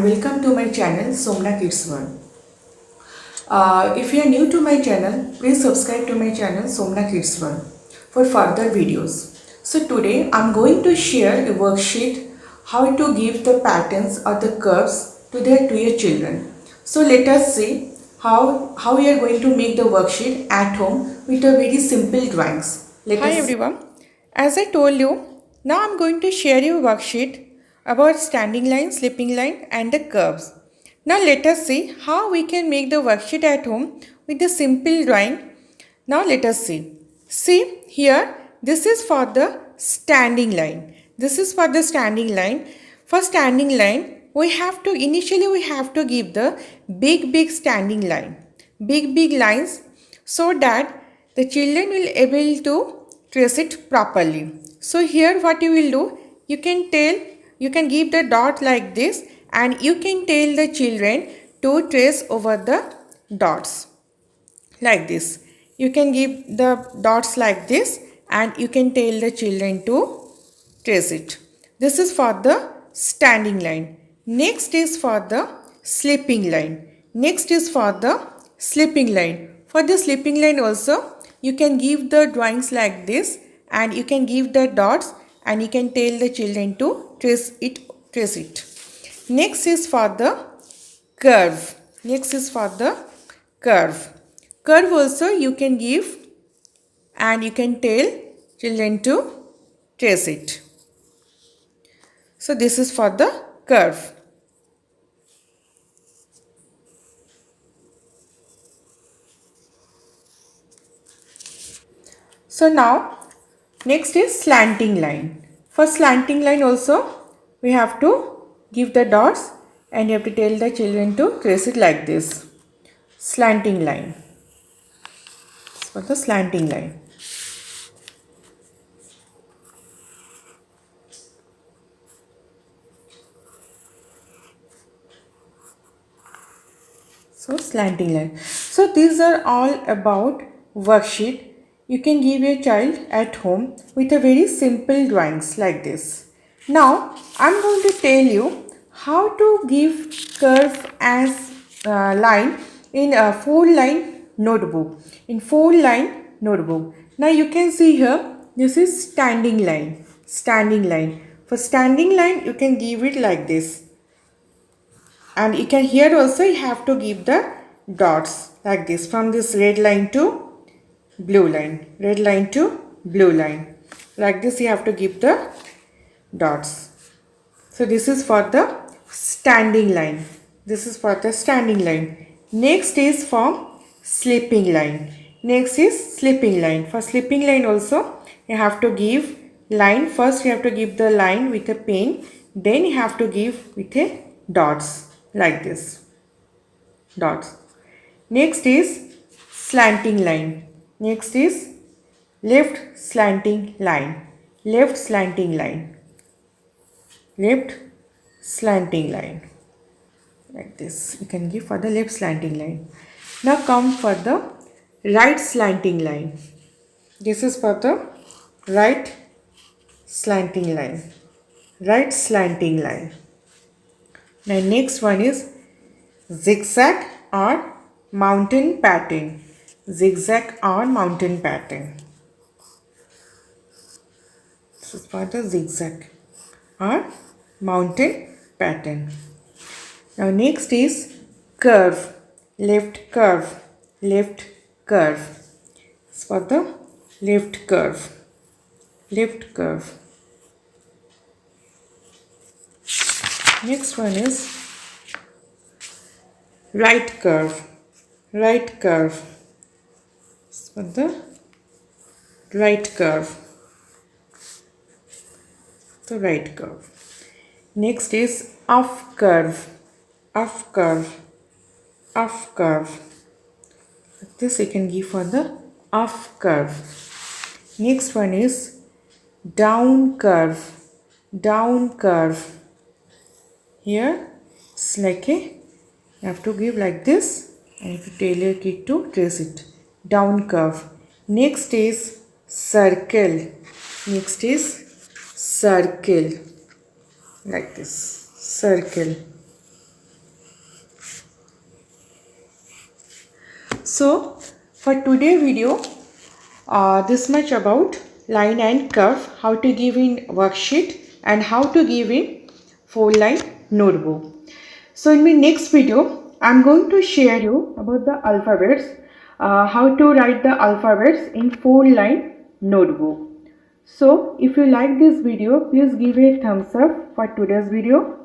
welcome to my channel Somna Kids World. If you are new to my channel, please subscribe to my channel Somna Kids World for further videos. So today I am going to share a worksheet how to give the patterns or the curves to your children. So let us see how we are going to make the worksheet at home with a very simple drawings. Hi everyone. As I told you, now I am going to share you a worksheet about standing line, slipping line and the curves. Now let us see how we can make the worksheet at home with the simple drawing. Now let us see. See here, this is for the standing line. This is for the standing line. For standing line, initially we have to give the big standing line. Big lines so that the children will able to trace it properly. So here what you will do, you can give the dot like this and you can tell the children to trace over the dots like this. You can give the dots like this and you can tell the children to trace it. This is for the standing line. Next is for the slipping line. Next is for the slipping line. For the slipping line also, you can give the drawings like this and you can give the dots and you can tell the children to trace it. Next is for the curve. Next is for the curve. Curve also you can give and you can tell children to trace it. So this is for the curve. So now next is slanting line. For slanting line also we have to give the dots and you have to tell the children to trace it like this. Slanting line. This is for the slanting line. So slanting line. So these are all about worksheet. You can give your child at home with a very simple drawings like this. Now I am going to tell you how to give curve as line in a 4-line notebook. In 4-line notebook. Now you can see here this is standing line. Standing line. For standing line you can give it like this. And you can here also you have to give the dots like this from this red line to blue line. Red line to blue line. Like this you have to give the dots. So this is for the standing line. This is for the standing line. Next is for slipping line. Next is slipping line. For slipping line also you have to give line. First you have to give the line with a pen. Then you have to give with a dots. Like this, dots. Next is slanting line. Next is left slanting line. Left slanting line. Left slanting line. Like this, you can give for the left slanting line. Now come for the right slanting line. This is for the right slanting line. Right slanting line. Now next one is zigzag or mountain pattern. Zigzag or mountain pattern. This is for the zigzag or mountain pattern. Now next is curve. Left curve. Left curve. This is for the left curve. Left curve. Next one is right curve. Right curve. This is for the right curve. The right curve. Next is off curve. Off curve. Off curve. This you can give for the off curve. Next one is down curve. Down curve. Here it's like you have to give like this and you have to tailor it to trace it. Down curve. Next is circle. Next is circle. Like this. Circle. So for today video, this much about line and curve, how to give in worksheet and how to give in 4-line notebook. So in my next video, I'm going to share you about the alphabets, how to write the alphabets in 4-line notebook. So if you like this video, please give a thumbs up for today's video,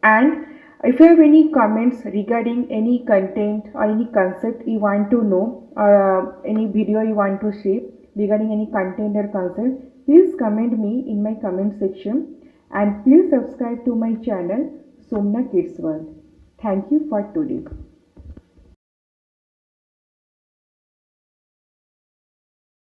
and if you have any comments regarding any content or any concept you want to know, or any video you want to see regarding any content or concept, please comment me in my comment section, and please subscribe to my channel Somna Kids World. Thank you for today.